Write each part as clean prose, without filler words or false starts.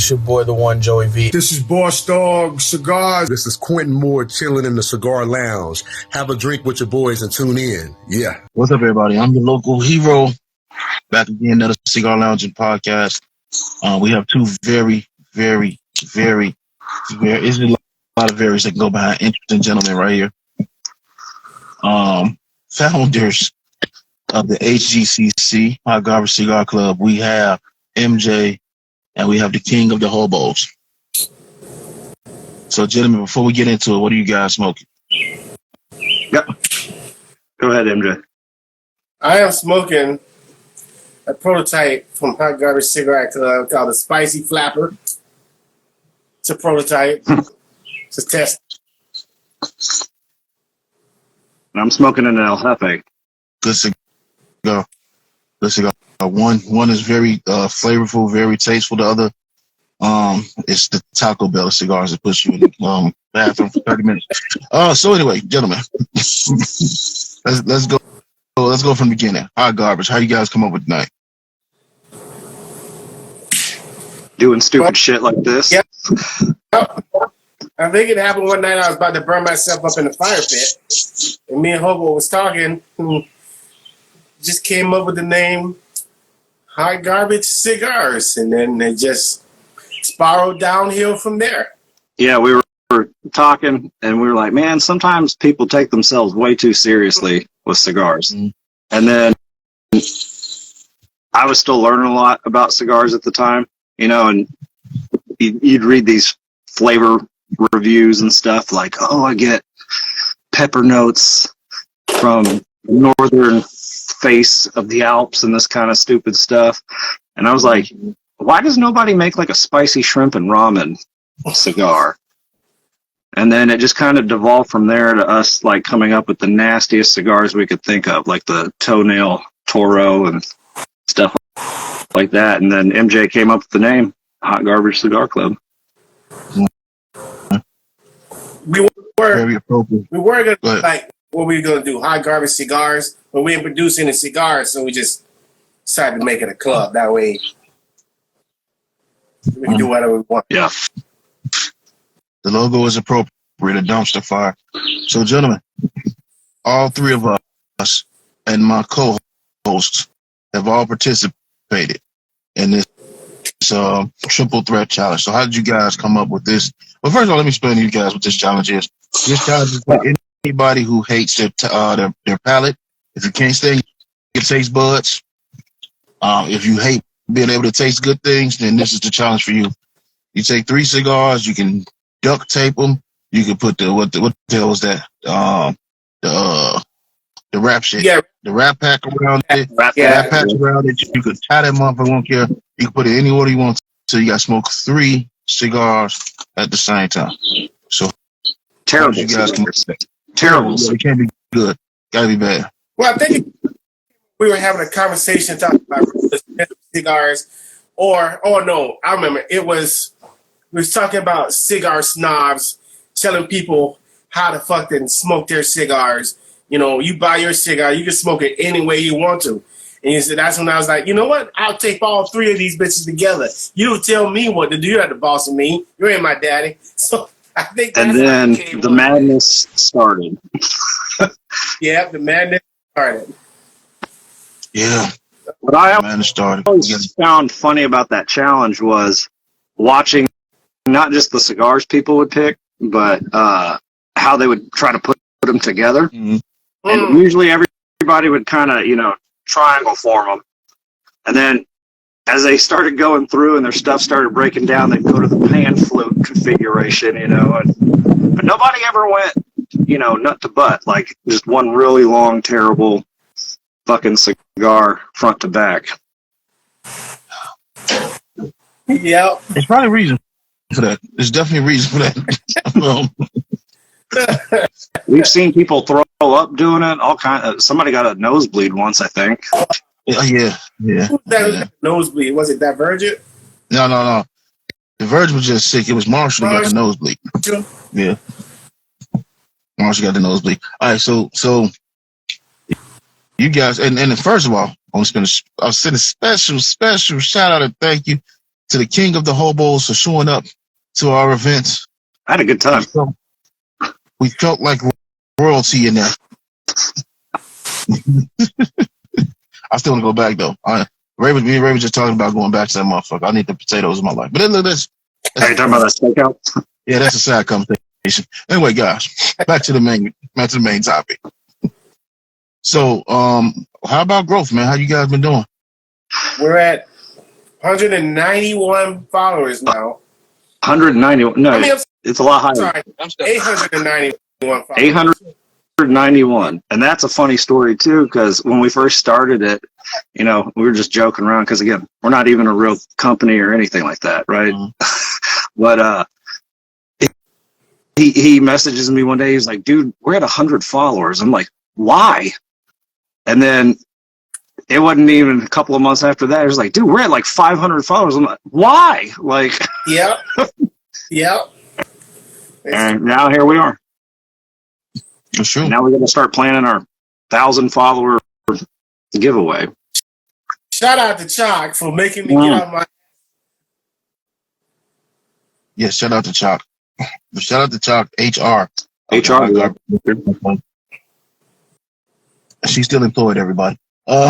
It's your boy, the one Joey V. This is Boss Dog Cigars. This is Quentin Moore chilling in the Cigar Lounge. Have a drink with your boys and tune in. Yeah. What's up, everybody? I'm your local hero. Back again, another Cigar Lounge and podcast. We have two very, it's a lot of varies that can go behind interesting gentlemen right here. Founders of the HGCC, Hot Garbage Cigar Club. We have MJ, and we have the king of the hobos. So, gentlemen, before we get into it, what are you guys smoking? Yep. Go ahead, MJ. I am smoking a prototype from Hot Garbage Cigar Club called the Spicy Flapper. It's a prototype. It's a test. I'm smoking an El Jefe. Good cigar. Good cigar. One is very flavorful, very tasteful. The other, it's the Taco Bell cigars that puts you in the bathroom for 30 minutes. So anyway, gentlemen, let's go. Let's go from the beginning. Hot Garbage. How you guys come up with tonight? Doing stupid shit like this. Yep. I think it happened one night. I was about to burn myself up in the fire pit, and me and Hobo was talking. Just came up with the name Hot Garbage Cigars, and then they just spiraled downhill from there. Yeah, we were talking, and we were like, man, sometimes people take themselves way too seriously with cigars. Mm-hmm. And then I was still learning a lot about cigars at the time, you know, and you'd read these flavor reviews and stuff like, oh, I get pepper notes from northern face of the Alps and this kind of stupid stuff. And I was like, why does nobody make like a spicy shrimp and ramen cigar? And then it just kind of devolved from there to us like coming up with the nastiest cigars we could think of, like the toenail Toro and stuff like that. And then MJ came up with the name Hot Garbage Cigar Club. We were very appropriate. We were gonna like what we were gonna do, Hot Garbage Cigars, but we didn't produce any cigars, so we just decided to make it a club. That way we can do whatever we want. Yeah. The logo is appropriate, a dumpster fire. So, gentlemen, all three of us and my co-hosts have all participated in this triple threat challenge. So how did you guys come up with this? Well, first of all, let me explain to you guys what this challenge is. This challenge is for anybody who hates their palate. If you can't stand your taste buds, if you hate being able to taste good things, then this is the challenge for you. You take 3 cigars, you can duct tape them. You can put what the hell was that? The wrap shit. Yeah. The wrap pack around it. Wrap patch around it. You could tie that motherfucker, won't care. You can put it any order you want. So you got to smoke 3 cigars at the same time. So terrible. You guys can terrible. It can't be good. Gotta be bad. Well, I think we were having a conversation talking about cigars, no, I remember we was talking about cigar snobs telling people how to fucking smoke their cigars. You know, you buy your cigar, you can smoke it any way you want to. And you said that's when I was like, you know what? I'll tape all 3 of these bitches together. You don't tell me what to do. You're not the boss of me. You ain't my daddy. So I think that's and then the madness started. Yeah, the madness started. Yeah. What I always found funny about that challenge was watching not just the cigars people would pick, but how they would try to put them together. Mm-hmm. And usually everybody would kind of, you know, triangle form them. And then as they started going through and their stuff started breaking down, they'd go to the pan flute configuration, you know. But nobody ever went, you know, nut to butt, like just one really long, terrible fucking cigar front to back. Yeah. There's probably a reason for that. There's definitely a reason for that. We've seen people throw up doing it. All kind. Somebody got a nosebleed once, I think. Yeah. That nosebleed. Was it Divergent? No. Divergent was just sick. It was Marshall who got the nosebleed. Yeah. Marshall got the nosebleed. All right, so you guys, and first of all, I'll send a special shout out and thank you to the king of the hobos for showing up to our events. I had a good time. We felt like royalty in there. I still want to go back though. Me and Ray was just talking about going back to that motherfucker. I need the potatoes in my life. But then look, that's Are you talking about that stakeout? yeah, that's a sad conversation. Anyway, guys, back to the main topic. So, how about growth, man? How you guys been doing? We're at 191 followers now. 191. No, I mean, it's a lot higher. Sorry, 891 followers. 891. And that's a funny story too, because when we first started it, we were just joking around because, again, we're not even a real company or anything like that, right? Mm-hmm. But he messages me one day. He's like, dude, we're at 100 followers. I'm like, why? And then it wasn't even a couple of months after that. It was like, dude, we're at like 500 followers. I'm like, why? Like, yep. And now here we are. That's true. Now we're going to start planning our 1,000 follower giveaway. Shout out to Chalk for making me get out my. Yeah, shout out to Chalk. Shout out to Chalk HR. Yeah. She's still employed, everybody. So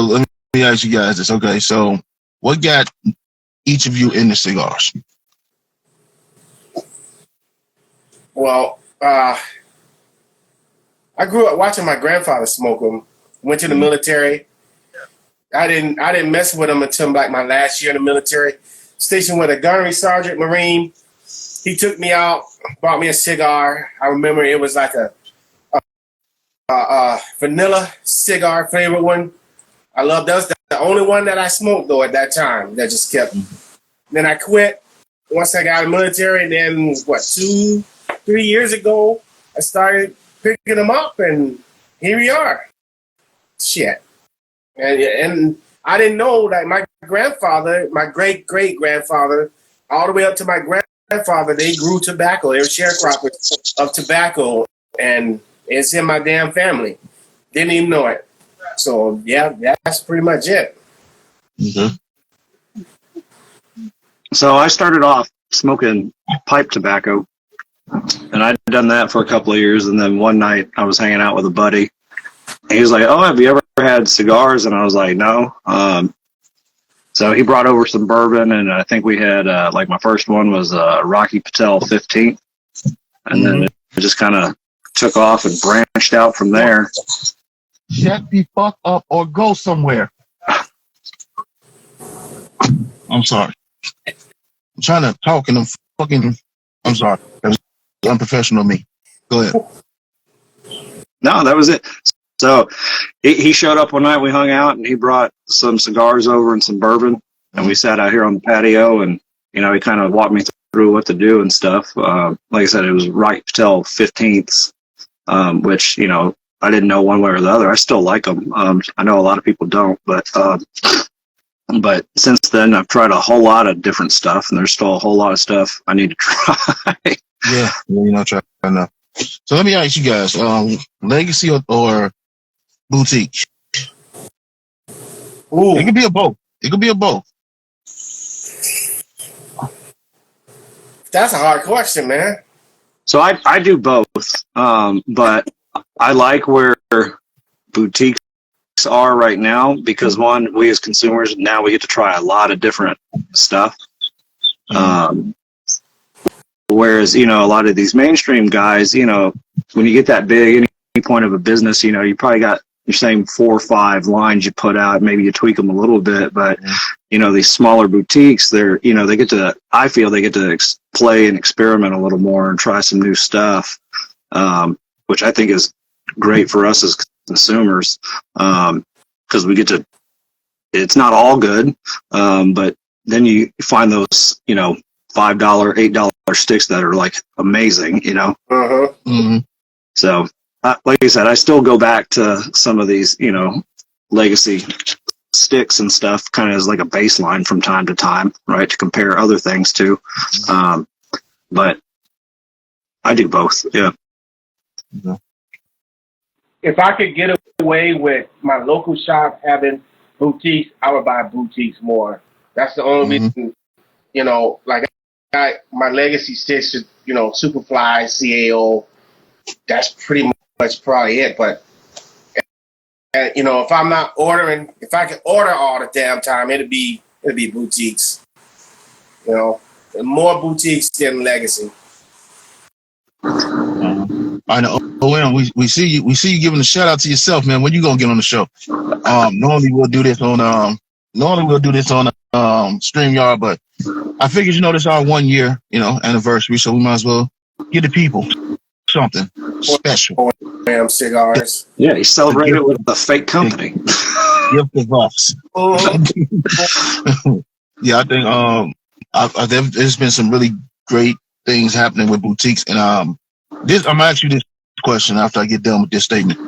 let me ask you guys this. Okay, so what got each of you into cigars? Well, I grew up watching my grandfather smoke them. Went to the military. I didn't mess with him until like my last year in the military. Stationed with a gunnery sergeant Marine. He took me out, bought me a cigar. I remember it was like a vanilla cigar favorite one. I loved that. Was the only one that I smoked though at that time. That just kept. Then I quit once I got out of the military. And then 2-3 years ago, I started picking them up, and here we are. Shit. And I didn't know that my grandfather, my great-great-grandfather, all the way up to my grandfather, they grew tobacco. They were sharecroppers of tobacco, and it's in my damn family. Didn't even know it. So, yeah, that's pretty much it. Mm-hmm. So I started off smoking pipe tobacco, and I'd done that for a couple of years, and then one night I was hanging out with a buddy, and he was like, oh, have you ever had cigars? And I was like, no. So he brought over some bourbon, and I think we had, like my first one was Rocky Patel 15th, and then it just kind of took off and branched out from there. Shut the fuck up or go somewhere. I'm sorry. I'm trying to talk and I'm sorry. That was unprofessional of me. Go ahead. No, that was it. So he showed up one night, we hung out, and he brought some cigars over and some bourbon, and we sat out here on the patio, and, he kind of walked me through what to do and stuff. Like I said, it was Rocky Patel 15ths, which, I didn't know one way or the other. I still like them. I know a lot of people don't, but since then I've tried a whole lot of different stuff, and there's still a whole lot of stuff I need to try. Yeah, you're not trying enough. So let me ask you guys, legacy or boutique? Ooh. It could be a both. That's a hard question, man. So I do both, but I like where boutiques are right now because, one, we as consumers, now we get to try a lot of different stuff. Whereas, a lot of these mainstream guys, when you get that big, any point of a business, you probably got your same 4 or 5 lines you put out. Maybe you tweak them a little bit, but, these smaller boutiques, they're, I feel they get to play and experiment a little more and try some new stuff, which I think is great for us as consumers, because we get to, it's not all good, but then you find those, $5, $8 sticks that are like amazing, So, like I said, I still go back to some of these, legacy sticks and stuff, kind of as like a baseline from time to time, right, to compare other things to. But I do both, yeah. if I could get away with my local shop having boutiques, I would buy boutiques more. That's the only Mm-hmm. reason, like my legacy sticks to, Superfly, CAO. That's pretty much probably it. But, if I'm not ordering, if I could order all the damn time, it'd be boutiques. More boutiques than legacy. I know. OM, we see you giving a shout out to yourself, man. When you gonna get on the show? Normally we'll do this on StreamYard, but I figured this is our 1 year anniversary, so we might as well give the people something special. Damn cigars. Yeah, he celebrated with a fake company. Gift of us. Yeah, I think there's been some really great things happening with boutiques, and I'm gonna ask you this question after I get done with this statement.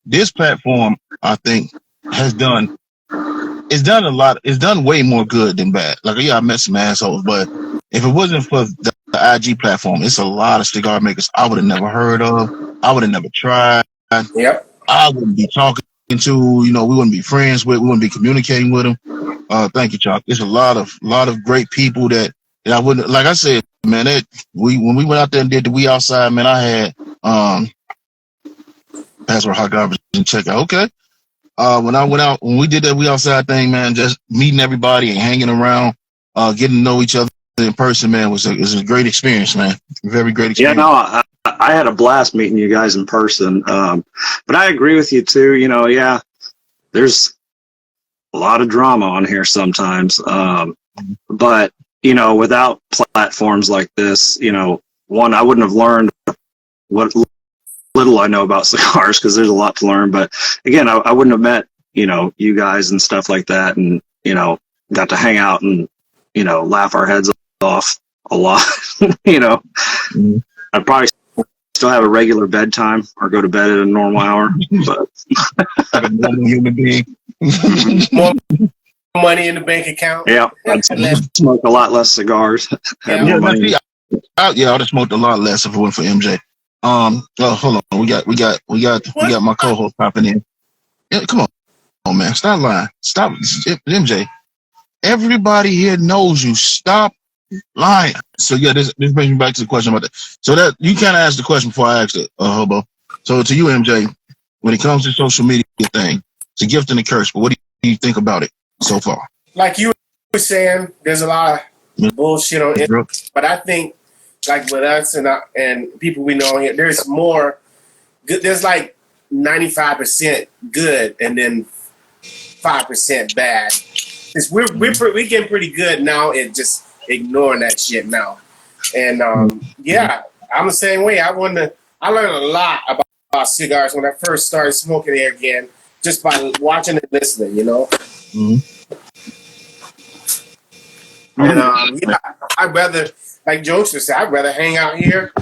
This platform, I think, has done a lot. It's done way more good than bad. Like, yeah, I met some assholes, but if it wasn't for the IG platform, it's a lot of cigar makers I would have never heard of. I would have never tried. Yep. I wouldn't be talking to. We wouldn't be friends with. We wouldn't be communicating with them. Thank you, Chuck. There's a lot of great people that I wouldn't. Like I said, man, when we went out there and did the We Outside, man, I had password hot garbage and check out. Okay. When we did that We Outside thing, man, just meeting everybody and hanging around, getting to know each other in person, man, was a great experience, man. Very great experience. Yeah, no, I had a blast meeting you guys in person. But I agree with you too. Yeah, there's a lot of drama on here sometimes. But without platforms like this, one, I wouldn't have learned what little I know about cigars, because there's a lot to learn. But again, I wouldn't have met, you guys and stuff like that, and, got to hang out and, laugh our heads off a lot. Mm-hmm. I'd probably still have a regular bedtime or go to bed at a normal hour, but like a normal human being. More money in the bank account. Yeah, I'd smoke a lot less cigars. Yeah. Have more money. I'd have smoked a lot less if it went for MJ. Hold on. We got my co-host popping in. Yeah, come on, man. Stop lying. Stop, MJ. Everybody here knows you. Stop lying. So yeah, this brings me back to the question about that. So that you kind of asked the question before I asked it, Hobo. So to you, MJ, when it comes to social media thing, it's a gift and a curse. But what do you think about it so far? Like you were saying, there's a lot of bullshit on it, but I think, like with us and people we know here, there's more good. There's like 95% good and then 5% bad. We're getting pretty good now at just ignoring that shit now. And yeah, I'm the same way. I learned a lot about cigars when I first started smoking it again, just by watching and listening, Mm-hmm. And yeah, I'd rather, like Joseph said, I'd rather hang out here,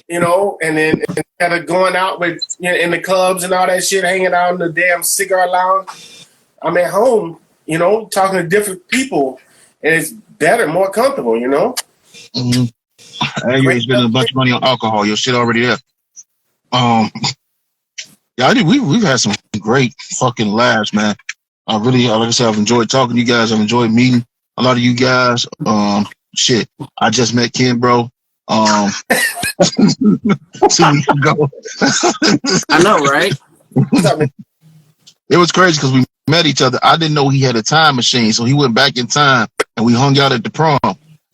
and then instead of going out with in the clubs and all that shit, hanging out in the damn cigar lounge, I'm at home, talking to different people, and it's better, more comfortable, Mm-hmm. I ain't spending a bunch of money on alcohol. Your shit already there. Yeah, we've had some great fucking laughs, man. I really, like I said, I've enjoyed talking to you guys. I've enjoyed meeting a lot of you guys. Shit, I just met Ken, bro. 2 weeks ago. I know, right? It was crazy because we met each other. I didn't know he had a time machine, so he went back in time and we hung out at the prom.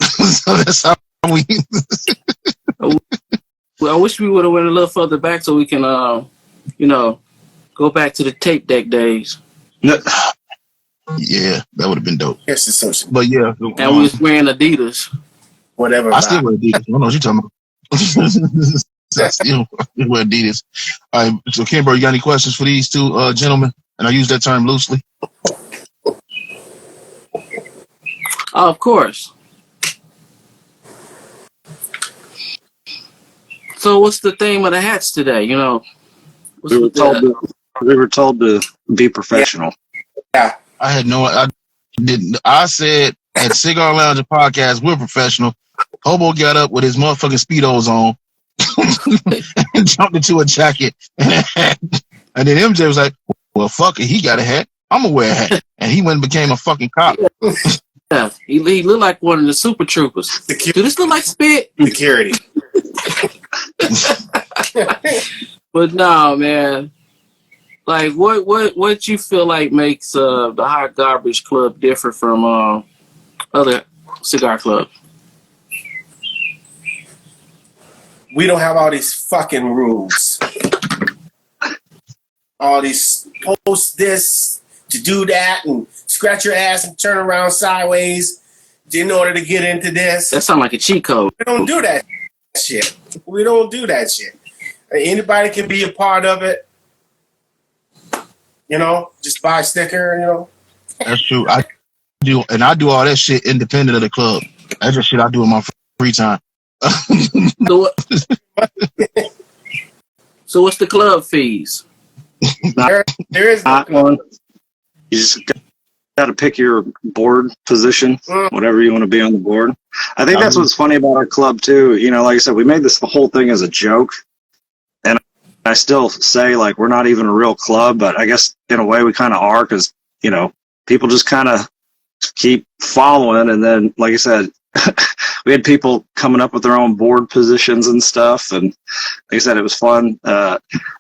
So that's how we. Well, I wish we would have went a little further back so we can, go back to the tape deck days. Yeah, that would have been dope. Yes, it's social. But yeah, And we was wearing Adidas. Whatever. I still wear Adidas. I don't know what you're talking about. I still wear Adidas. All right, so Kimber, you got any questions for these two gentlemen? And I use that term loosely. Of course. So what's the theme of the hats today? We were told to be professional. Yeah. I didn't. I said at Cigar Lounge and Podcast, we're professional. Hobo got up with his motherfucking Speedos on and jumped into a jacket. And then MJ was like, well, fuck it. He got a hat. I'm going to wear a hat. And he went and became a fucking cop. Yeah, he looked like one of the super troopers. Do this look like spit? Security. But no, man. Like, what you feel like makes the Hot Garbage Club different from other cigar clubs? We don't have all these fucking rules. All these post this to do that and scratch your ass and turn around sideways in order to get into this. That sounds like a cheat code. We don't do that shit. We don't do that shit. Anybody can be a part of it. You know, just buy a sticker, you know. That's true. I do all that shit independent of the club. That's just shit I do in my free time. So what's the club fees? There is Not one. You just got to pick your board position, whatever you want to be on the board. I think that's what's funny about our club too. You know, like I said, we made the whole thing as a joke, and I still say like we're not even a real club, but I guess in a way we kind of are because you know people just kind of keep following, and then like I said. We had people coming up with their own board positions and stuff, and like I said, it was fun.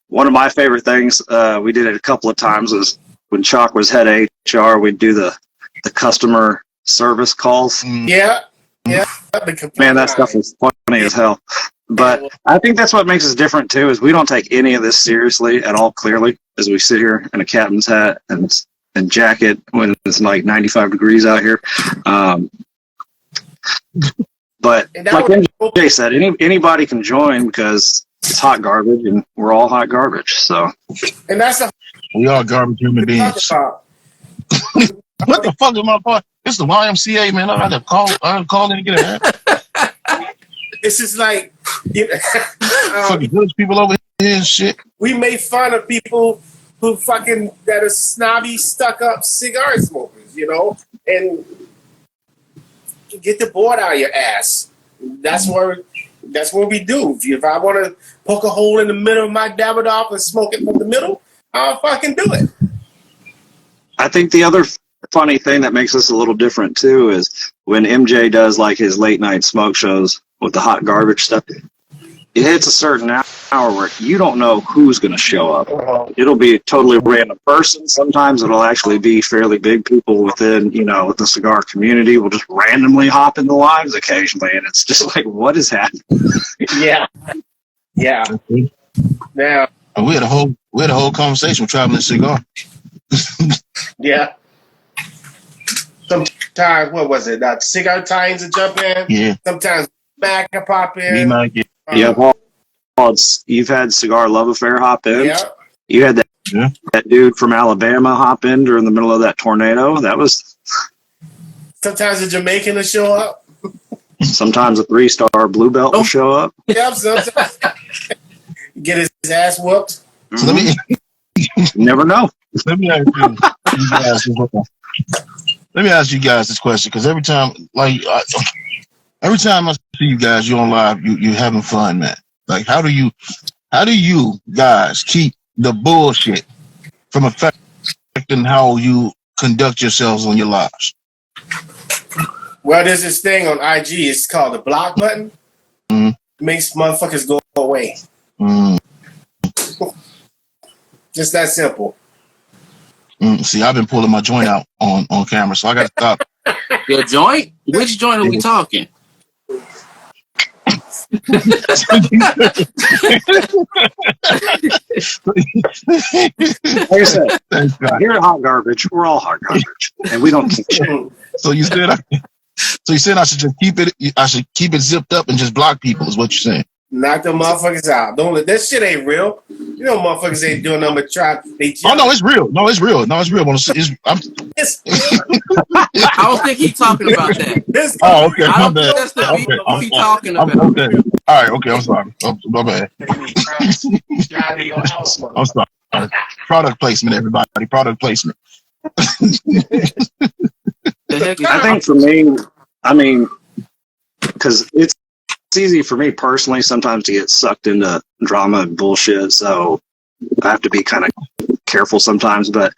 One of my favorite things we did it a couple of times was when Chalk was head HR. We'd do the customer service calls. Yeah. Man, that stuff was funny as hell. But I think that's what makes us different too. Is we don't take any of this seriously at all. Clearly, as we sit here in a captain's hat and jacket when it's like 95 degrees out here. But like MJ said, anybody can join because it's hot garbage and we're all hot garbage. So, and that's we are garbage human beings. What the fuck is my part? It's the YMCA, man. I gotta call in and get a hat. It's just like fucking village people over here and shit. We made fun of people who fucking that are snobby, stuck up cigar smokers, you know, and get the board out of your ass. That's what we do. If I want to poke a hole in the middle of my Davidoff and smoke it from the middle, I'll fucking do it. I think the other funny thing that makes us a little different too is when MJ does like his late night smoke shows with the hot garbage stuff. It hits a certain hour where you don't know who's going to show up. It'll be a totally random person. Sometimes it'll actually be fairly big people within, you know, the cigar community will just randomly hop in the lives occasionally, and it's just like, what is happening? Yeah. Now we had a whole conversation with Traveling Cigar. Yeah. Sometimes what was it? Cigar Tines would jump in. Yeah. Sometimes Mac can pop in. We might get. Yeah, you've had Cigar Love Affair hop in. Yeah. You had that dude from Alabama hop in during the middle of that tornado. That was. Sometimes a Jamaican will show up. Sometimes a 3-star blue belt will show up. Yep. Sometimes get his ass whooped. So let me. Never know. Let me ask you guys this question because every time I see you guys, you're on live, you're having fun, man. Like, how do you guys keep the bullshit from affecting how you conduct yourselves on your lives? Well, there's this thing on IG. It's called the block button. It makes motherfuckers go away. Just that simple. See, I've been pulling my joint out on camera, so I got to stop. Your joint? Which joint are we talking? Like I said, here at Hot Garbage, we're all hot garbage, and we don't keep shit. So you said I should just keep it. I should keep it zipped up and just block people. Is what you're saying? Knock them motherfuckers out. Don't let that shit ain't real. You know, motherfuckers ain't doing nothing but try. Oh no, it's real. No, it's real. No, it's real. It's I don't think he's talking about that. Oh, okay. I My don't bad. think that's the people he's talking about. Okay. All right. Okay. I'm sorry. My bad. I'm sorry. Product placement, everybody. Product placement. The heck is I think for me, I mean, because it's easy for me personally sometimes to get sucked into drama and bullshit. So I have to be kind of careful sometimes. But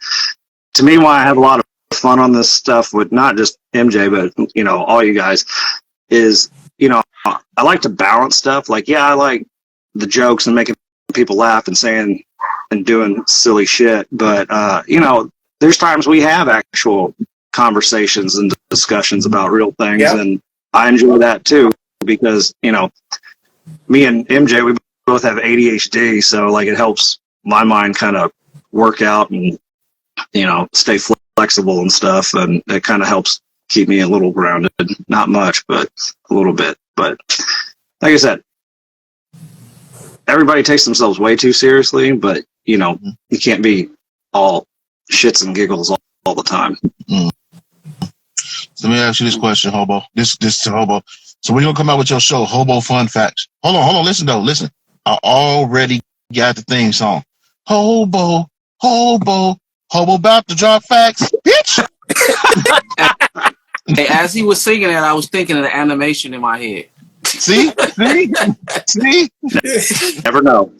to me, why I have a lot of fun on this stuff with not just MJ, but all you guys, is I like to balance stuff. Like, yeah, I like the jokes and making people laugh and saying and doing silly shit, but there's times we have actual conversations and discussions about real things, Yep. and I enjoy that too, because me and MJ, we both have ADHD, so like it helps my mind kind of work out and stay flexible and stuff, and it kind of helps keep me a little grounded. Not much, but a little bit. But like I said, everybody takes themselves way too seriously, but you can't be all shits and giggles all the time. So let me ask you this question, Hobo. This to Hobo. So when you gonna come out with your show, Hobo Fun Facts? Hold on. Listen. I already got the theme song. Hobo, about to drop facts, bitch. Hey, as he was singing that, I was thinking of the animation in my head. See. Never know.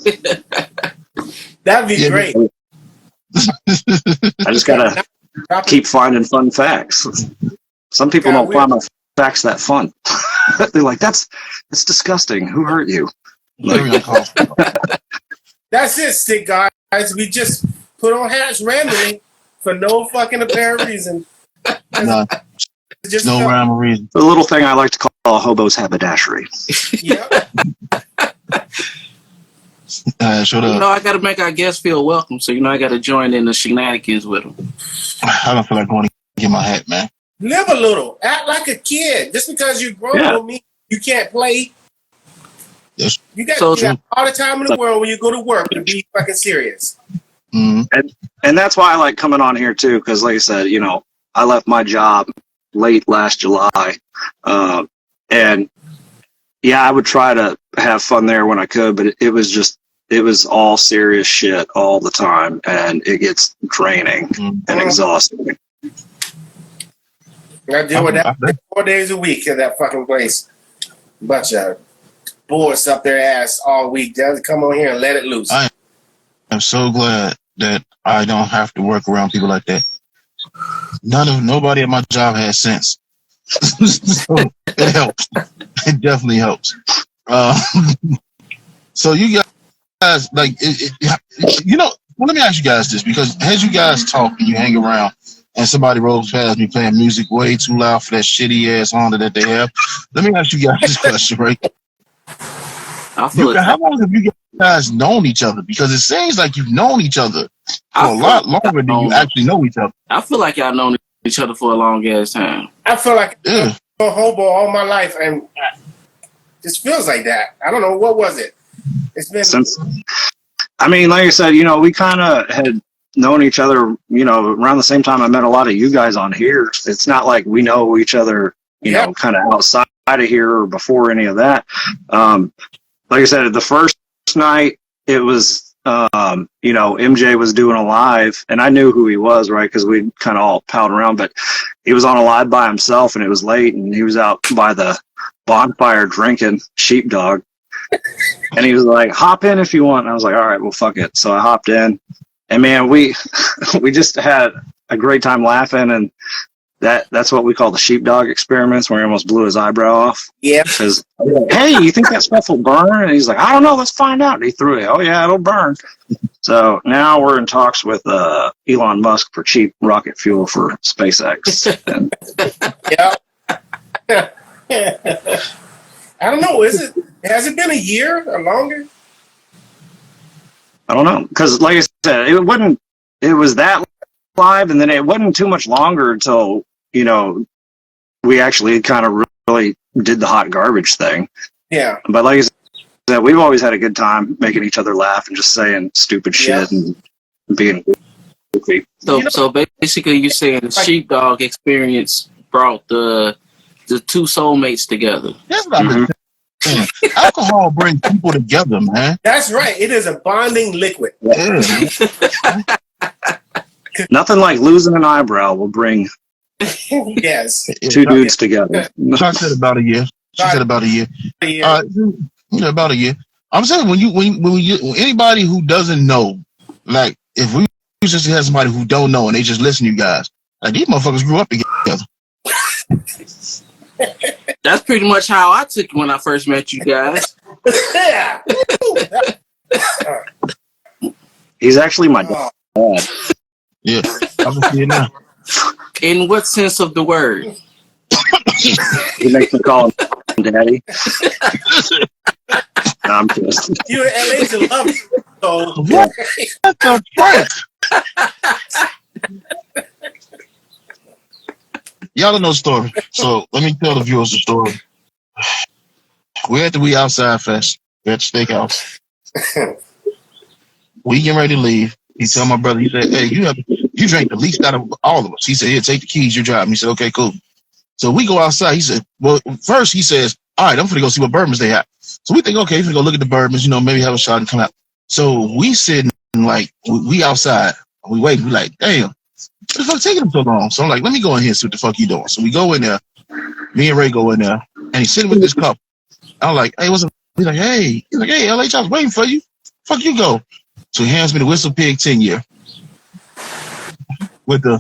That'd be great. I just gotta keep finding fun facts. Some people don't find my facts that fun. They're like, that's disgusting. Who hurt you? Like, That's it, Stick Guys. We just put on hats randomly for no fucking apparent reason. No, Just no rhyme or reason. the little thing I like to call a hobo's haberdashery. Yep. Shut up. I got to make our guests feel welcome, so I got to join in the shenanigans with them. I don't feel like going to get my hat, man. Live a little. Act like a kid. Just because you're grown don't mean you can't play. Yes. You got So all the time in the world when you go to work to be fucking serious. Mm-hmm. And that's why I like coming on here too, because like I said, I left my job late last July, and yeah, I would try to have fun there when I could, but it was all serious shit all the time, and it gets draining and exhausting. I deal with that 4 days a week in that fucking place. Bunch of boys up their ass all week. Just come on here and let it loose. I'm so glad that I don't have to work around people like that. Nobody at my job has sense. So it helps. It definitely helps. So you guys, like, well, let me ask you guys this, because as you guys talk and you hang around and somebody rolls past me playing music way too loud for that shitty ass Honda that they have, let me ask you guys this question, right? I feel How long have you guys known each other? Because it seems like you've known each other for a lot longer than you actually know each other. I feel like y'all known each other for a long ass time. I feel like I'm a hobo all my life, and it just feels like that. I don't know. What was it? It's been like I said, we kind of had known each other, around the same time I met a lot of you guys on here. It's not like we know each other, kind of outside of here or before any of that. Like I said, the first night it was, MJ was doing a live, and I knew who he was, right? Because we kind of all palled around, but he was on a live by himself, and it was late, and he was out by the bonfire drinking sheepdog. And he was like, hop in if you want. And I was like, all right, well, fuck it. So I hopped in, and man, we just had a great time laughing. And that's what we call the sheepdog experiments, where he almost blew his eyebrow off. Yeah. Because, hey, you think that stuff will burn? And he's like, I don't know. Let's find out. And he threw it. Oh, yeah, it'll burn. So now we're in talks with Elon Musk for cheap rocket fuel for SpaceX. Yeah. I don't know. Has it been a year or longer? I don't know. Because, like I said, it was that live, and then it wasn't too much longer until, we actually kind of really did the hot garbage thing. Yeah. But like I said, we've always had a good time making each other laugh and just saying stupid shit and being goofy. So basically you're saying the sheepdog experience brought the two soulmates together. That's what I've been saying. Alcohol brings people together, man. That's right. It is a bonding liquid. Yeah. Nothing like losing an eyebrow will bring Yes. two dudes together. She said about a year. About a year. About a year. I'm saying when anybody who doesn't know Like, if we just had somebody who don't know and they just listen to you guys, like, these motherfuckers grew up together. That's pretty much how I took it when I first met you guys. Yeah. He's actually my dad. Yeah, I can see it now. In what sense of the word? He makes me call him daddy. No, I'm just. You in LA to love you. So, What the fuck? Y'all don't know the story, so let me tell the viewers the story. We're at the We Outside Fest. We're at the steakhouse. We getting ready to leave. He told my brother, he said, hey, you drank the least out of all of us. He said, here, take the keys, you're driving. He said, okay, cool. So we go outside. He said, well, first he says, all right, I'm going to go see what bourbons they have. So we think, okay, we're going to go look at the bourbons, maybe have a shot and come out. So we sitting like, we outside. We waiting. We like, damn, what the fuck taking him so long? So I'm like, let me go in here and see what the fuck you doing. So we go in there. Me and Ray go in there. And he's sitting with this couple. I'm like, hey, what's up? He's like, hey, LH, I was waiting for you. Fuck you go. So he hands me the Whistle Pig 10-year with the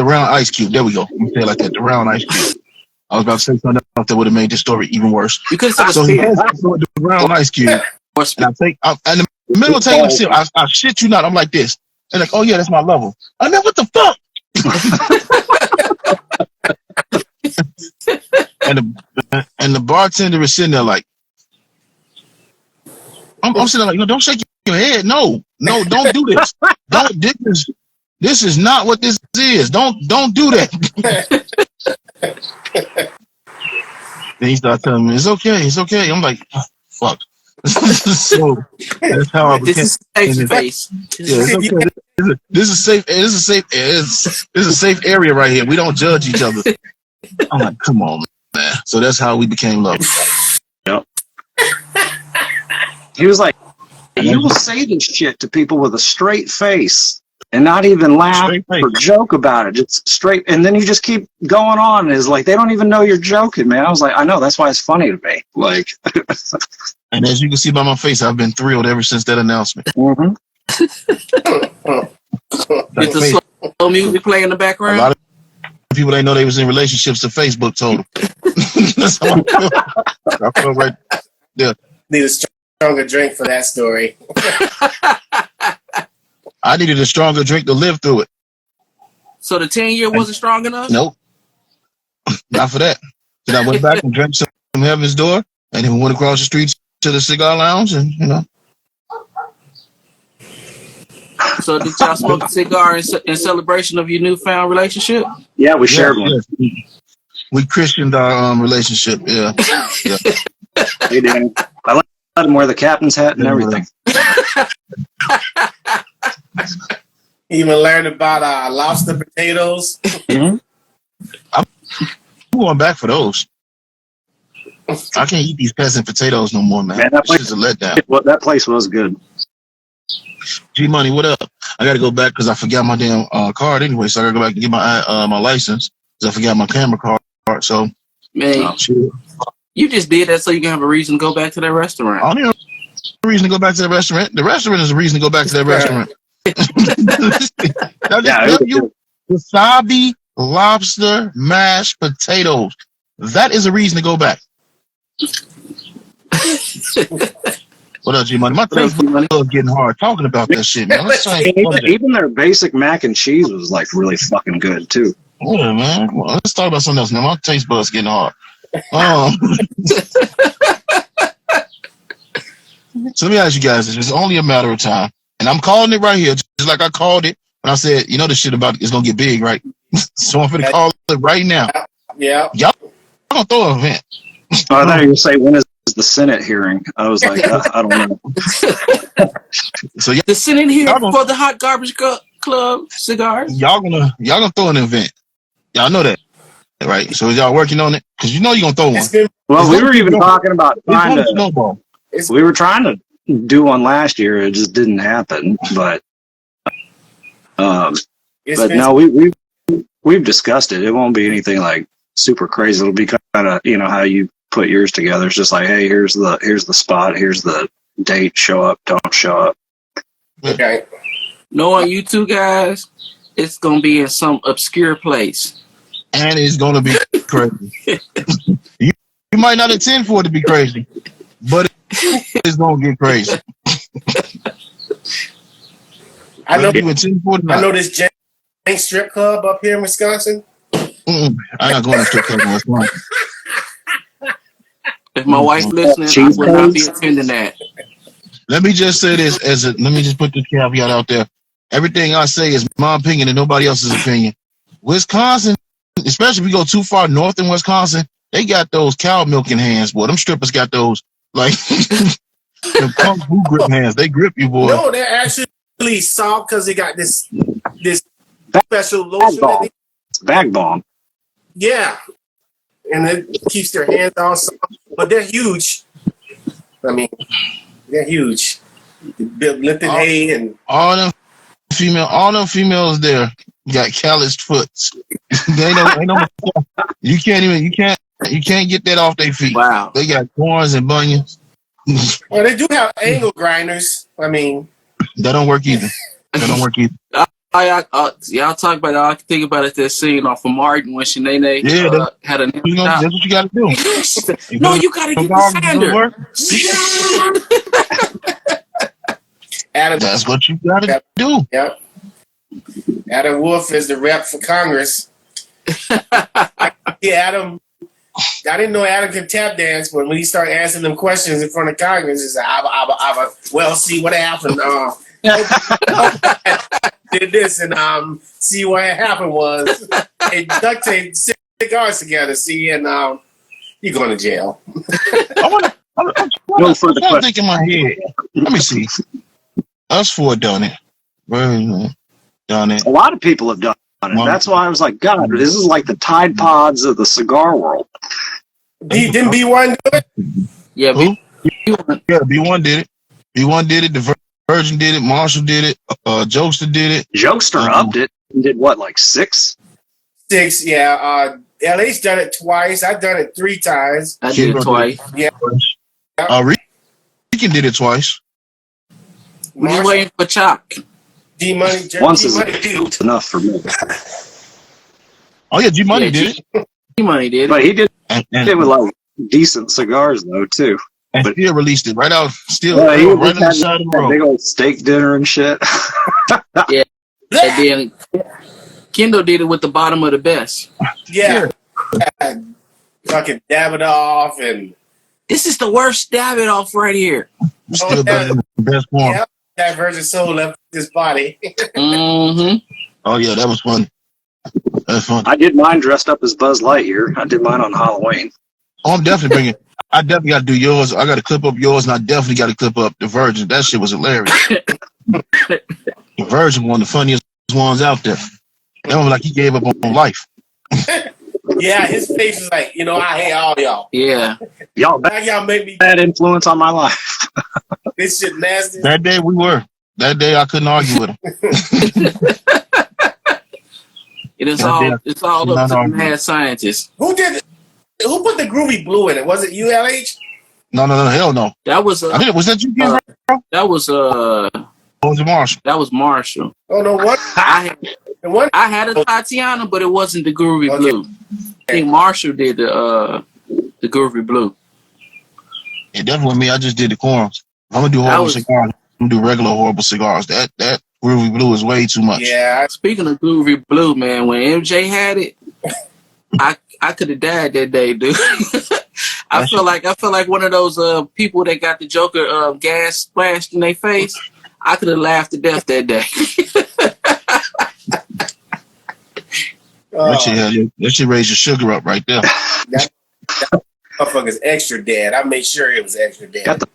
round ice cube. There we go. Let me say it like that. The round ice cube. I was about to say something else that would have made this story even worse. You could have So he hands me with the round ice cube. And in the middle of taking a sip, I shit you not. I'm like this. And like, oh yeah, that's my level. I mean, what the fuck? and the bartender is sitting there like, I'm sitting there like, don't shake your head. No, don't do this. This is not what this is. Don't do that. Then he started telling me, it's okay. I'm like, oh, fuck. So that's how I became. This is safe space. Yeah, it's okay. This is a safe area right here. We don't judge each other. I'm like, come on, man. So that's how we became lovers. Yep. He was like, you will say this shit to people with a straight face and not even laugh or joke about it. It's straight. And then you just keep going on. It's like, they don't even know you're joking, man. I was like, I know. That's why it's funny to me. Like, and as you can see by my face, I've been thrilled ever since that announcement. Mm-hmm. Did the slow music play in the background? A lot of people they know they was in relationships to Facebook told them. That's how I feel. I feel right there. Need a stronger drink for that story. I needed a stronger drink to live through it. So the 10-year wasn't strong enough? Nope. Not for that. Then I went back and drank some Heaven's Door, and then we went across the street to the Cigar Lounge, and So did y'all smoke a cigar in celebration of your newfound relationship? Yeah, we shared one. We Christianed our relationship. Yeah. Hey, Danny. I let him wear the captain's hat and everything. Even learned about lobster potatoes. Mm-hmm. I'm going back for those. I can't eat these peasant potatoes no more, man. That place is a letdown. Well, that place was good. G Money, what up? I got to go back because I forgot my damn card anyway, so I got to go back and get my license because I forgot my camera card. So, man, you just did that so you can have a reason to go back to that restaurant. I don't need a reason to go back to that restaurant. The restaurant is a reason to go back to that restaurant. Now just tell you, wasabi, lobster, mashed potatoes. That is a reason to go back. What else, G Money? My taste buds getting hard talking about that shit, man. Even their basic mac and cheese was like really fucking good too. Yeah, man. Well, let's talk about something else now. My taste buds getting hard. So let me ask you guys, it's only a matter of time. And I'm calling it right here, just like I called it when I said, this shit about it's gonna get big, right? So I'm gonna call it right now. Yeah. Y'all gonna throw an event. I thought you were saying, when is the Senate hearing? I was like, I don't know. So the Senate hearing for the Hot Garbage Club cigars. Y'all gonna throw an event. Y'all know that, right? So y'all working on it? Because you're gonna throw one. Well, we were even talking about trying to snowball. We were trying to do one last year. It just didn't happen. But no, we've discussed it. It won't be anything like super crazy. It'll be kind of how you put yours together. It's just like, hey, here's the spot, here's the date. Show up, don't show up. Okay. Knowing you two guys, it's gonna be in some obscure place. And it's gonna be crazy. you, you might not intend for it to be crazy, but it's gonna get crazy. I know. Whether you intend for it or I not. know this James strip club up here in Wisconsin. I'm not going to strip club in Wisconsin. If my wife listening, I Cheese would not be curds? attending that. Let me just say this let me just put this caveat out there. Everything I say is my opinion and nobody else's opinion. Wisconsin, especially if you go too far north in Wisconsin, they got those cow milking hands, boy. Them strippers got those like the kung fu grip hands. They grip you, boy. No, they're actually soft because they got this special Bag lotion. That bomb. they, It's bag bomb. yeah, and it keeps their hands all soft. But they're huge. I mean, they're huge. Lifting hay and All them females there got calloused foots. They ain't no you can't get that off their feet. Wow. They got corns and bunions. well, they do have angle grinders. I mean, That don't work either. Y'all talk about it. I can think about it. That scene off of Martin when Shanae Yeah, had a You know, shot. that's what you got to do. No, you gotta get the sander. Adam. That's what you got to do. Yep. Adam Wolf is the rep for Congress. Yeah, Adam. I didn't know Adam could tap dance, but when he started answering them questions in front of Congress, he said, well, see what happened. Did this and see what happened was it duct taped cigars together. See, and you're going to jail. No further I'm questions. thinking in my head. Let me see. Us four done it. Done it. A lot of people have done it. That's why I was like, God, this is like the Tide Pods of the cigar world. Didn't B1 do it? Yeah, Who? B1. Yeah, B1 did it. B1 did it. The Virgin did it. Marshall did it. Jokester did it. Jokester upped it and did what, like 6? 6, yeah. LA's done it twice. I've done it 3 times. I did it twice. Yeah. Rican did it twice. We just waiting for Chalk. G-Money. Once is G-Money enough for me. Oh yeah, G Money Yeah, did it. G-Money did But it. he did And it with like decent cigars though too. but still released it right out. Still Yeah, he right on the had side of the that road. big old steak dinner and shit. And then Kendall did it with the bottom of the best. Yeah. Fucking dab it off and This is the worst dab it off right here. Still better than the best form. yeah, that Virgin Soul left his body. Mm-hmm. Oh yeah, that was fun. That's fun. I did mine dressed up as Buzz Lightyear. I did mine on Halloween. Oh, I'm definitely bringing. I definitely got to do yours. I got to clip up yours, and I definitely got to clip up the Virgin. That shit was hilarious. The Virgin, one of the funniest ones out there. That one like he gave up on life. Yeah, his face was like, I hate all y'all. Yeah. Y'all Now y'all make me bad influence on my life. this shit nasty. That day we were. That day I couldn't argue with him. It's Yeah, all up to the no. mad scientists. Who did it? Who put the groovy blue in it? Was it ULH? No, hell no. That was I think was that you, bro? that was Or was it Marshall? that was Marshall. Oh no, what? I I had a Tatiana, but it wasn't the Groovy Okay. Blue. I think Marshall did the Groovy Blue. Yeah, definitely me. I just did the corns. I'm gonna do horrible cigars. I'm gonna do regular horrible cigars. That groovy blue is way too much. Yeah, Speaking of Groovy Blue, man, when MJ had it, I could have died that day, dude. I feel like one of those people that got the Joker gas splashed in their face. I could have laughed to death that day. That shit raised your sugar up right there. that motherfucker's extra dead. I made sure it was extra dead. Got the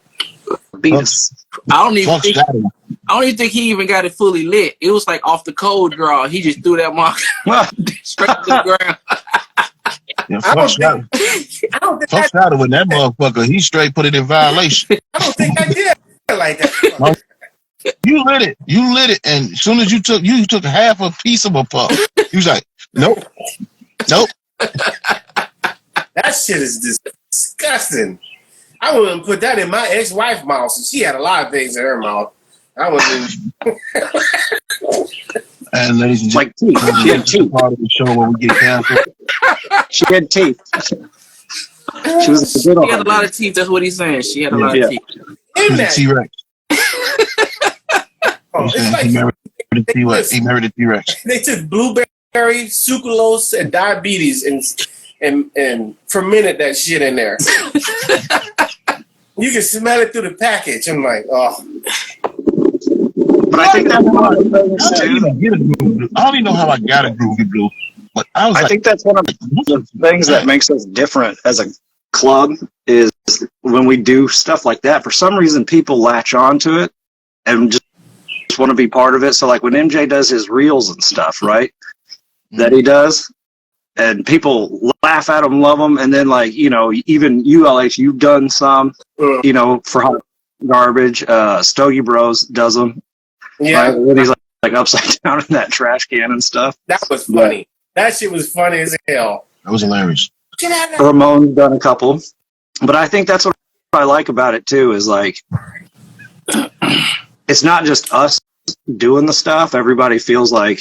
beats. I don't even Fuck think that. he even got it fully lit. It was like off the cold draw. He just threw that mark straight to the ground. Yeah, I fuck Shadow. don't think Fuck Shadow with that motherfucker. He straight put it in violation. I don't think I did like that. You lit it, and as soon as you took half a piece of a puff. You was like, nope. That shit is disgusting. I wouldn't put that in my ex-wife's mouth. She had a lot of things in her mouth. I wasn't. And ladies and Like gentlemen, teeth. She had this is the teeth. part of the show where we get canceled. She had teeth. She was a good She had a lot one. of teeth. That's what he's saying. She had a Yeah. lot Yeah. of teeth. He In was a that. T-Rex. Oh, He's it's saying like he married a T-Rex. He married a T-Rex. they took blueberry, sucralose, and diabetes and fermented that shit in there. You can smell it through the package. I'm like, oh. But I think that's one of the things I don't too. even get a groovy blue. I don't even know how I got a groovy blue. But I was I like, think that's one of the things that makes us different as a club is when we do stuff like that. For some reason, people latch on to it and just want to be part of it. So, like when MJ does his reels and stuff, right? That he does, and people laugh at him, love him, and then like even ULH, you've done some, for Hot Garbage. Stogie Bros does them. Yeah, right? When he's like upside down in that trash can and stuff. that was funny. That shit was funny as hell. that was hilarious. Ramon's done a couple, but I think that's what I like about it too. Is like it's not just us doing the stuff. Everybody feels like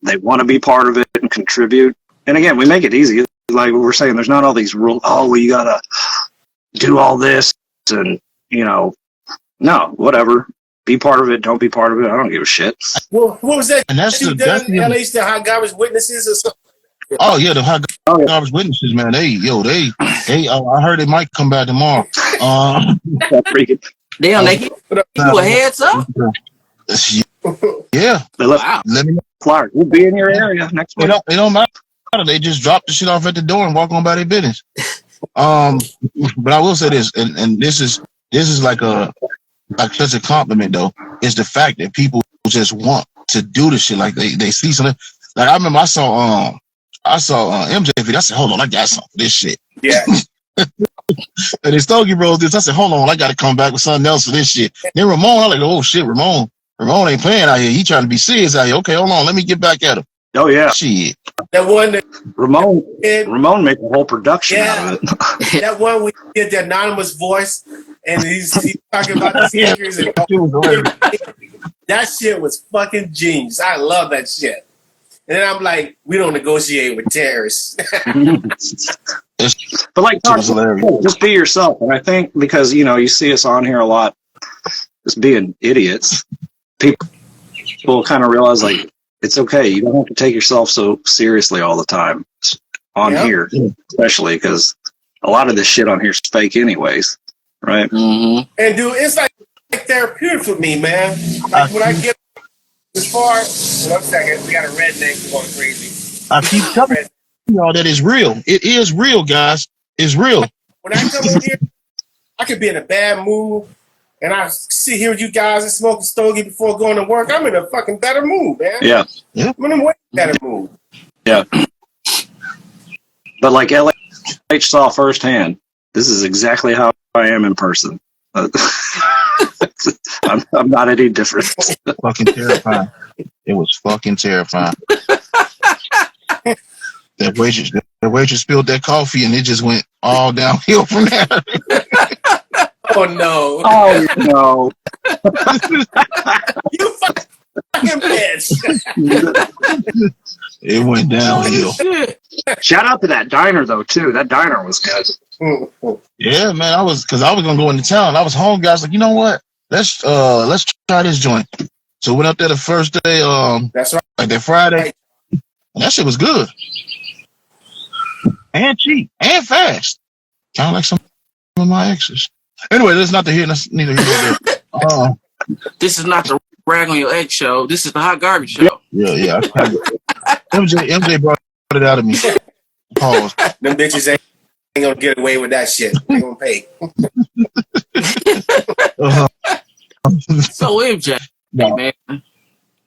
they want to be part of it and contribute. And again, we make it easy. Like we're saying, there's not all these rules. Oh, well, you gotta do all this, and no, whatever. Be part of it. Don't be part of it. I don't give a shit. Well, what was that? And that's you the done that's the LH, the Hot Garbage Witnesses or something? Oh yeah, the Hot Garbage Witnesses, man. They I heard it might come back tomorrow. Damn, they give you a heads up. Yeah, they left. Wow. Let me know. Flyer. We'll be in your area next week. It don't matter. They just drop the shit off at the door and walk on by their business. But I will say this, and this is like such a compliment though. Is the fact that people just want to do the shit. Like they see something. Like I remember I saw MJ video. I said, hold on, I got something for this shit. Yeah. And then Stogie Bros did. I said, hold on, I got to come back with something else for this shit. Then Ramon, I'm like, oh shit, Ramon ain't playing out here. He trying to be serious out here. Okay, hold on, let me get back at him. Oh yeah, shit. That one that Ramon made a whole production out of it. That one we did the anonymous voice, and he's talking about the sneakers and that shit was fucking genius. I love that shit. And then I'm like, we don't negotiate with terrorists. But like, just be yourself. And I think because you see us on here a lot, just being idiots, people kind of realize like it's okay. You don't have to take yourself so seriously all the time on here, especially because a lot of this shit on here is fake, anyways, right? Mm-hmm. And dude, it's like therapeutic for me, man. Like when I get as far. 1 second, we got a redneck going crazy. I keep telling y'all that it's real. It is real, guys. It's real. When I come in here, I could be in a bad mood, and I sit here with you guys and smoke a stogie before going to work. I'm in a fucking better mood, man. Yeah. I'm in a way better mood. Yeah. But like LH saw firsthand, this is exactly how I am in person. I'm not any different. Fucking terrifying. It was fucking terrifying. That waitress spilled that coffee and it just went all downhill from there. Oh no. Oh no. You fucking bitch. It went downhill. Shout out to that diner though too. That diner was good. Yeah, man. I was gonna go into town. I was home, guys. Like, you know what? Let's try this joint. So went up there the first day. That's right. Like that Friday. And that shit was good. And cheap and fast. Kind of like some of my exes. Anyway, that's not the here. That's neither here nor there. This is not the Rag on Your Egg show. This is the Hot Garbage show. Yeah. MJ brought it out of me. Pause. Them bitches ain't gonna get away with that shit. They gonna pay. So MJ, man,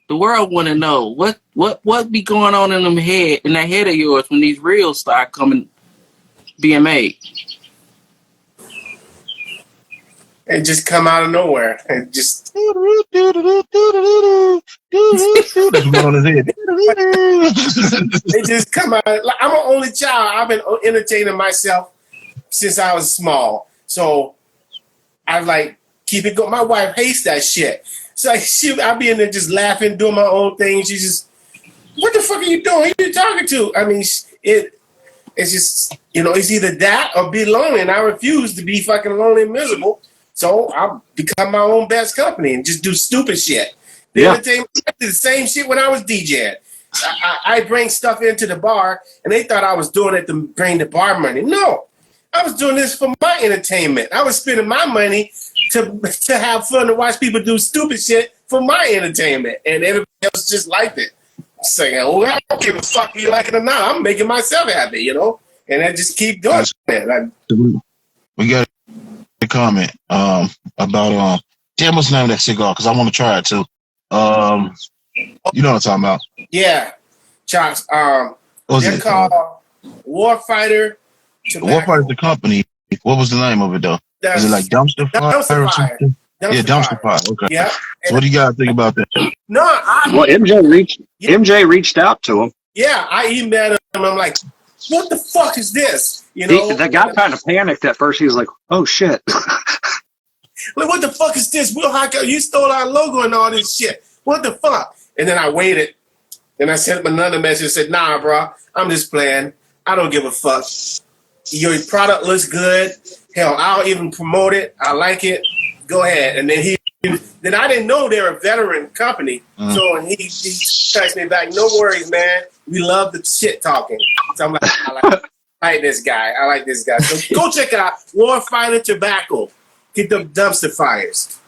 the world want to know what be going on in that head of yours when these reels start being made. It just come out of nowhere. It just That's what's going on his head. They just come out. Like, I'm an only child. I've been entertaining myself since I was small. So I like keep it going. My wife hates that shit. So I'd be in there just laughing, doing my own thing. She just, what the fuck are you doing? Who are you talking to? I mean, it's just, it's either that or be lonely. And I refuse to be fucking lonely and miserable. So I'll become my own best company and just do stupid shit. The entertainment, I did the same shit when I was DJing. I bring stuff into the bar, and they thought I was doing it to bring the bar money. No, I was doing this for my entertainment. I was spending my money to have fun, to watch people do stupid shit for my entertainment, and everybody else just liked it. Saying, "Oh, I don't give a fuck if you like it or not. I'm making myself happy, and I just keep doing it." We got a comment about damn, what's the name of that cigar? Because I want to try it too. You know what I'm talking about? Yeah, Chops. They're called Warfighter Tobacco. Warfighter's the company. What was the name of it though? Is it like Dumpster Fire or something? Dumpster Fire. Okay. Yeah. So what do you guys think about that? No, MJ reached out to him. Yeah, I emailed him. I'm like, what the fuck is this? The guy kind of panicked at first. He was like, "Oh shit." Like, what the fuck is this? Will Hawker, you stole our logo and all this shit. What the fuck? And then I waited. Then I sent him another message. Said, "Nah, bro, I'm just playing. I don't give a fuck. Your product looks good. Hell, I'll even promote it. I like it. Go ahead." And then then I didn't know they're a veteran company. So he texted me back, "No worries, man. We love the shit talking." So I'm like, I like this guy. I like this guy. So go check out Warfighter Tobacco. Get them dumpster fires.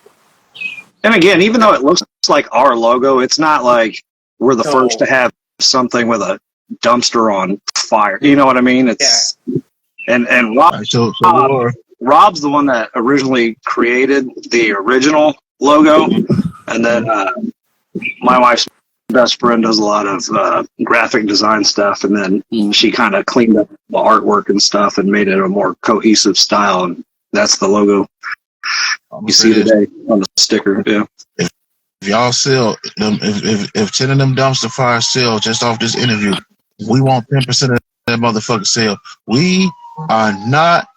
And again, even though it looks like our logo, it's not like we're the first to have something with a dumpster on fire. You know what I mean? It's and Rob's the one that originally created the original logo, and then my wife's best friend does a lot of graphic design stuff, and then she kind of cleaned up the artwork and stuff and made it a more cohesive style, and that's the logo you see today on the sticker. Yeah. If y'all sell them, if 10 of them dumpster fires sell just off this interview, we want 10% of that motherfucking sale. We are not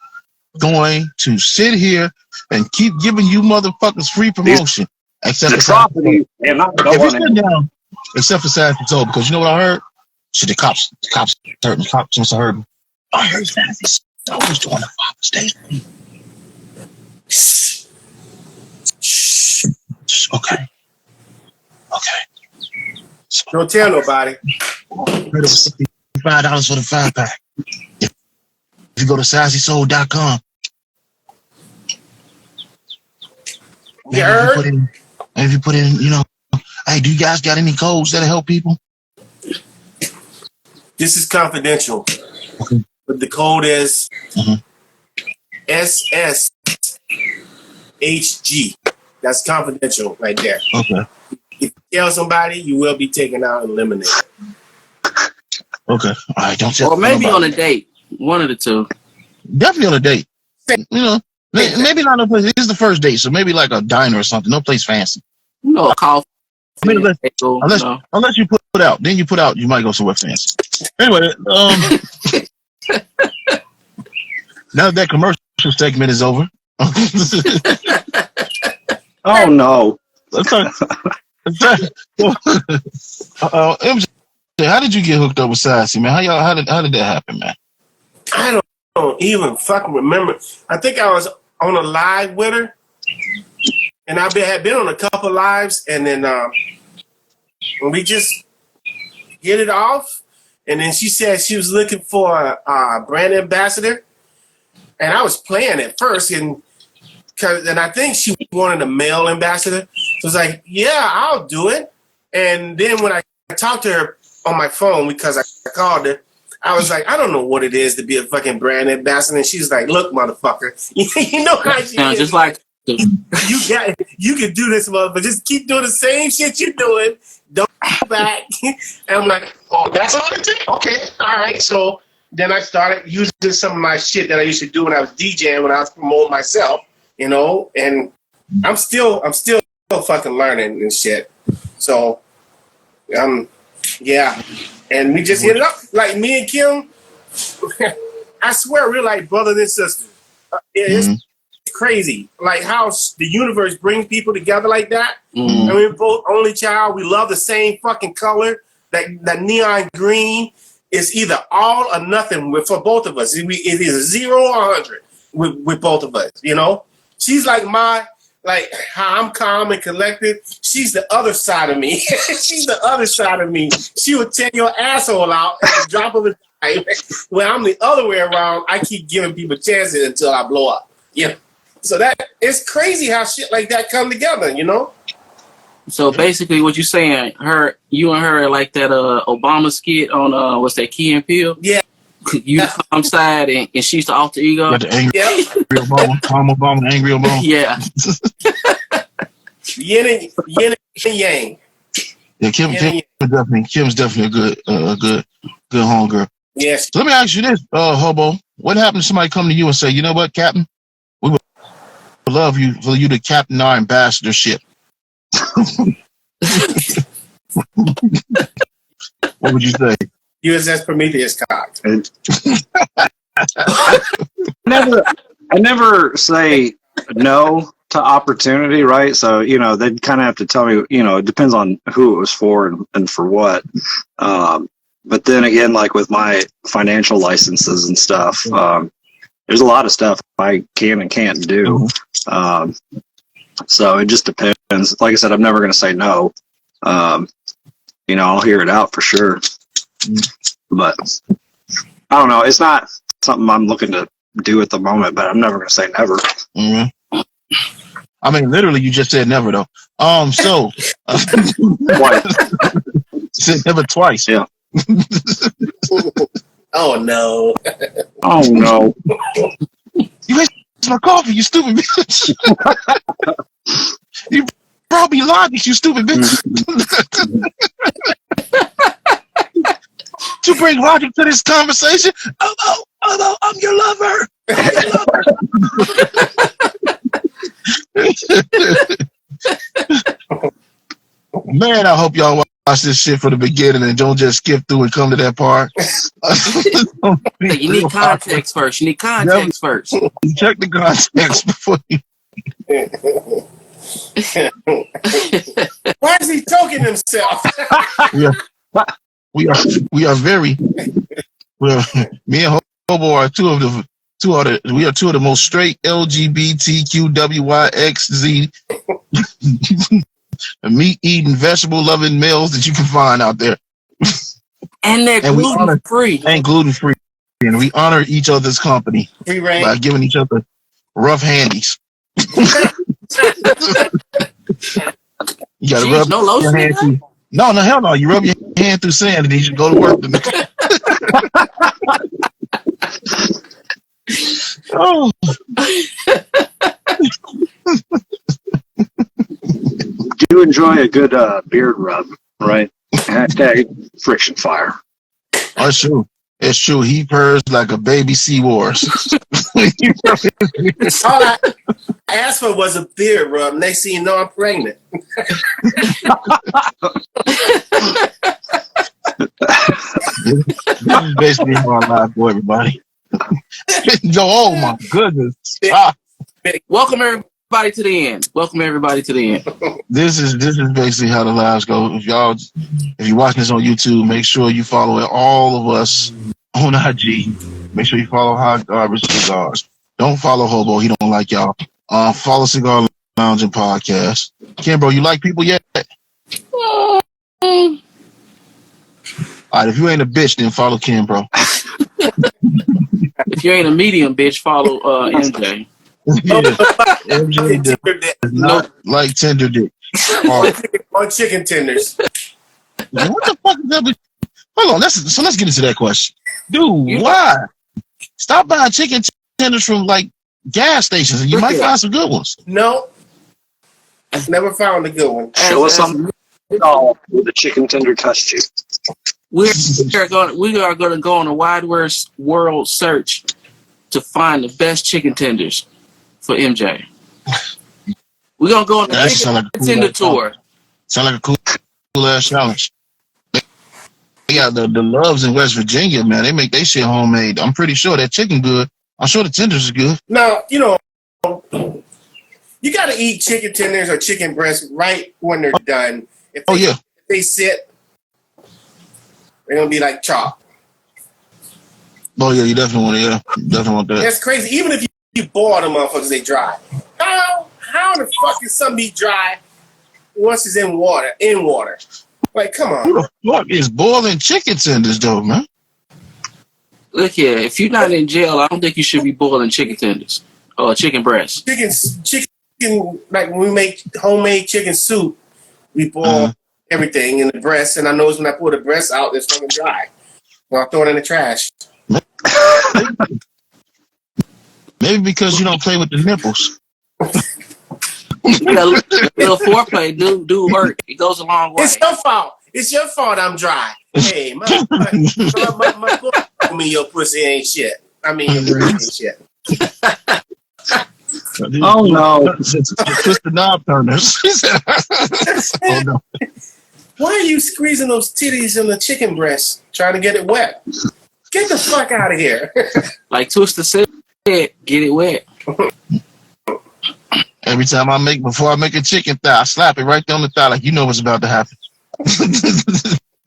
going to sit here and keep giving you motherfuckers free promotion. Except for property and not going down. Except for Sassy Soul, because you know what I heard? Shit, the cops heard me. Cops heard me. I heard Sassy Soul was doing the Father's Day. Okay. Don't tell nobody. $55 for the 5-pack. If you go to sassysoul.com, if you put in, hey, do you guys got any codes that'll help people? This is confidential. Okay. But the code is SSHG. That's confidential right there. Okay. If you tell somebody, you will be taken out and eliminated. Okay. All right. Don't tell. Or maybe on a date. One of the two. Definitely on a date. Maybe not a place. This is the first date, so maybe like a diner or something. No place fancy. A coffee. I mean, unless you put out, then you might go somewhere fancy. Anyway, now that commercial segment is over. Oh no! MJ, how did you get hooked up with Sassy, man? How did that happen, man? I don't even fucking remember. I think I was on a live with her, and I had been on a couple lives, and then we just hit it off. And then she said she was looking for a brand ambassador, and I was playing at first, and I think she wanted a male ambassador. So I was like, yeah, I'll do it. And then when I talked to her on my phone, because I called her, I was like, I don't know what it is to be a fucking brand ambassador. And she's like, look, motherfucker, you know how she is. Just like you can do this, motherfucker. Just keep doing the same shit you're doing. Don't go back. And I'm like, oh, that's all it takes? Okay, all right. So then I started using some of my shit that I used to do when I was DJing, when I was promoting myself, and I'm still fucking learning and shit. So, yeah. And we just hit it up. Like me and Kim, I swear we're like brothers and sisters. It's crazy. Like how the universe brings people together like that. Mm. And we're both only child. We love the same fucking color. That neon green is either all or nothing for both of us. It is 0 or 100 with both of us. You know, she's like how I'm calm and collected. She's the other side of me. She's the other side of me. She would tear your asshole out at the drop of a dime. When I'm the other way around, I keep giving people chances until I blow up. Yeah. So it's crazy how shit like that come together, you know? So basically, what you saying? You and her are like that Obama skit on what's that, Key and Peele? Yeah. You the calm side and she's the alter ego. Got the angry Obama, calm Obama, angry Obama. Yeah. Yin and yang. Yeah, Kim's definitely a good homegirl. Yes. So let me ask you this, Hobo. What happened if somebody come to you and say, you know what, Captain? We would love you for you to captain our ambassadorship. What would you say? USS Prometheus cocked. I never say no to opportunity, right? So, you know, they'd kind of have to tell me, you know, it depends on who it was for and for what. But then again, like with my financial licenses and stuff, there's a lot of stuff I can and can't do. So it just depends. Like I said, I'm never going to say no. You know, I'll hear it out for sure. But I don't know. It's not something I'm looking to do at the moment, but I'm never going to say never. Mm-hmm. I mean, literally, you just said never, though. So Twice. said never twice. Yeah. Oh no. Oh no. You wasted my coffee, you stupid bitch. You brought me logic, you stupid bitch. To bring logic to this conversation. Oh, I'm your lover. Man, I hope y'all watch this shit from the beginning and don't just skip through and come to that part. You need context first. You need context first. Check the context before you. Why is he choking himself? We are very. Well, me and Hobo are two of the most straight LGBTQWYXZ meat eating, vegetable loving males that you can find out there. And they're gluten free. And gluten free. And we honor each other's company by giving each other rough handies. You gotta rub no lotion your hand through. No, hell no. You rub your hand through sand and then you go to work the next day. Oh. Do enjoy a good beard rub, right? Hashtag friction fire. That's true. It's true. He purrs like a baby seahorse. All I asked for was a beard rub. Next thing you know, I'm pregnant. This is basically my life for everybody. Yo, oh my goodness. Welcome everybody to the end. Welcome everybody to the end. This is basically how the lives go. If you're watching this on YouTube, make sure you follow all of us on IG. Make sure you follow Hot Garbage Cigars. Don't follow Hobo. He don't like y'all. Follow Cigar Loungin Podcast. Ken, bro, you like people yet? All right, if you ain't a bitch, then follow Ken, bro. If you ain't a medium bitch, follow MJ. Yeah. MJ does not like tender dick. Or chicken tenders. What the fuck is that? Hold on, let's get into that question. Dude, why? Stop buying chicken tenders from like gas stations and you might find some good ones. No. I've never found a good one. Show us something with the chicken tender touched you. We are going to go on a wide world search to find the best chicken tenders for MJ. We're going to go on a chicken tender tour. Sound like a cool ass challenge. They got the Loves in West Virginia, man. They make their shit homemade. I'm pretty sure that chicken good. I'm sure the tenders are good. Now, you know, You got to eat chicken tenders or chicken breasts right when they're done. If they sit, they're gonna be like chalk. Oh yeah, you definitely want that. That's crazy. Even if you boil them motherfuckers, they dry. How the fuck can something be dry once it's in water? Like, come on. Who the fuck is boiling chicken tenders, though, man? Look here, if you're not in jail, I don't think you should be boiling chicken tenders or chicken breasts. Chicken, like when we make homemade chicken soup, we boil everything in the breast, and I notice when I pull the breast out, it's fucking dry. So I throw it in the trash. Maybe because you don't play with the nipples. A little foreplay do work. It goes a long way. It's your fault. It's your fault I'm dry. Hey, my boy told me your pussy ain't shit. I mean, your pussy ain't shit. Oh no! Twist the knob turners. Oh no! Why are you squeezing those titties in the chicken breast, trying to get it wet? Get the fuck out of here! Like Twister said, get it wet. Every time before I make a chicken thigh, I slap it right there on the thigh, like you know what's about to happen.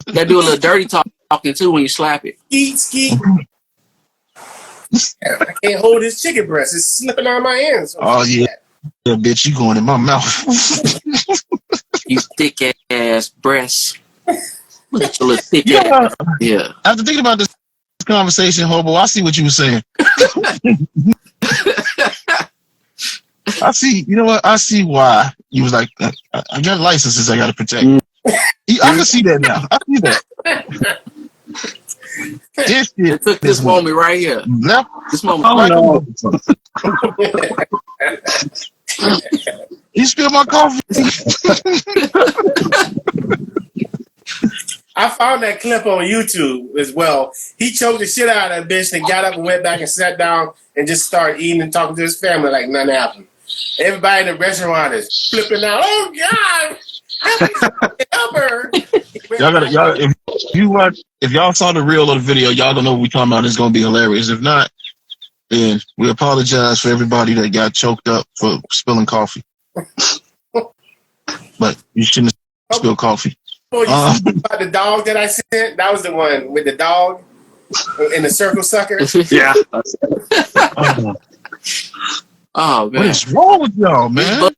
You gotta do a little dirty talking too when you slap it. Skeet. I can't hold this chicken breast. It's slipping out of my hands. Oh yeah, bitch, you going in my mouth. You thick ass breasts. Look at your little thick ass. Yeah. After thinking about this conversation, Hobo, I see what you were saying. I see. You know what? I see why you was like, I got licenses I got to protect. I can see that now. I see that. It took this moment right here. Left. This moment. Oh right no! You spilled my coffee. I found that clip on YouTube as well. He choked the shit out of that bitch and got up and went back and sat down and just started eating and talking to his family like nothing happened. Everybody in the restaurant is flipping out. Oh God! Help her! If y'all saw the reel of the video, y'all don't know what we're talking about. It's gonna be hilarious. If not, then we apologize for everybody that got choked up for spilling coffee. But you shouldn't have spilled coffee. Oh, you about the dog that I sent? That was the one with the dog in the circle sucker. Yeah. Oh man, What is wrong with y'all, man?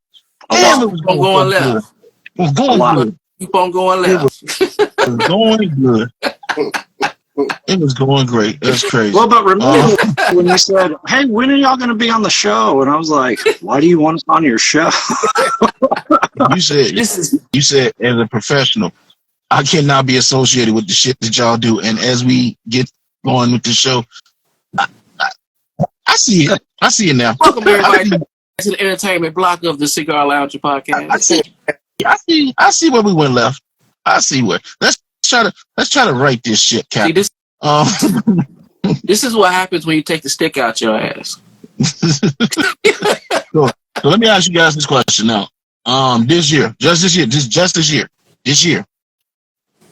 Damn, it was going left. It was going good. Keep on going left. It was going good. It was going great. That's crazy. Well, but remember when you said, "Hey, when are y'all going to be on the show?" And I was like, "Why do you want us on your show?" You said as a professional, I cannot be associated with the shit that y'all do. And as we get going with the show, I see it. I see it now. Welcome everybody to the entertainment block of the Cigar Lounge podcast. I see where we went left. I see where. Let's try to write this shit, Captain. This is what happens when you take the stick out your ass. So let me ask you guys this question now. This year,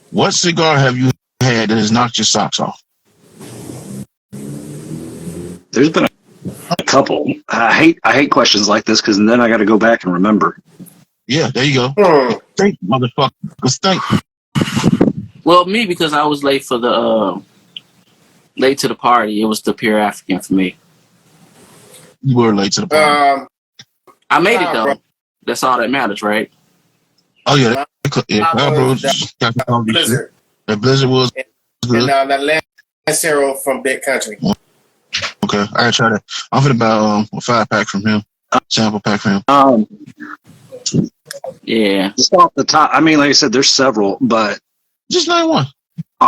what cigar have you had that has knocked your socks off? There's been a couple. I hate questions like this because then I got to go back and remember. Yeah, there you go. Thank you, motherfucker. Thank you. Well, me, because I was late for the late to the party. It was the Pure African for me. You were late to the party. I made it though. Bro. That's all that matters, right? Oh yeah, Blizzard. That Blizzard was good. And that Lancero from Big Country. Okay, I gotta try that. I'm gonna buy a 5-pack from him, sample pack from him. Yeah. Just off the top, I mean, like I said, there's several, but just name one.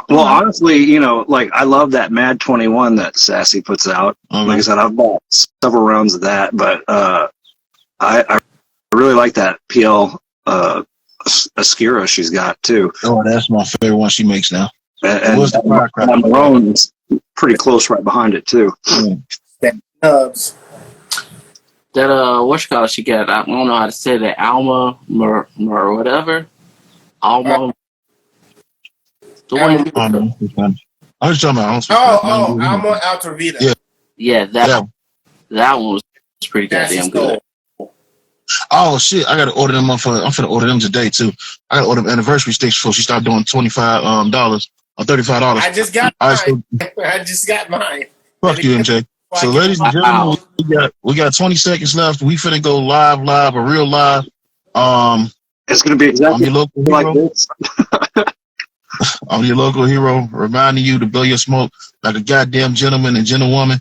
Well, honestly, like I love that Mad 21 that Sassy puts out. Like I said, I've bought several rounds of that, but I really like that PL Ascura she's got too. Oh, that's my favorite one she makes now. And Marone is pretty close right behind it too. That Nubs. That what you call it? She got, I don't know how to say that, Alma or whatever. Alma. The one. I was talking about. Alma Alta Vida. Yeah, that one was pretty goddamn good. Oh shit! I gotta order them up for. I'm finna order them today too. I gotta order them anniversary sticks before she start doing $25 or $35. I just got mine. I just got mine. Fuck you, MJ. So, ladies and gentlemen, we got 20 seconds left. We finna go live, a real live. It's gonna be exactly I'm your local like hero. this. I'm your local hero, reminding you to blow your smoke like a goddamn gentleman and gentlewoman.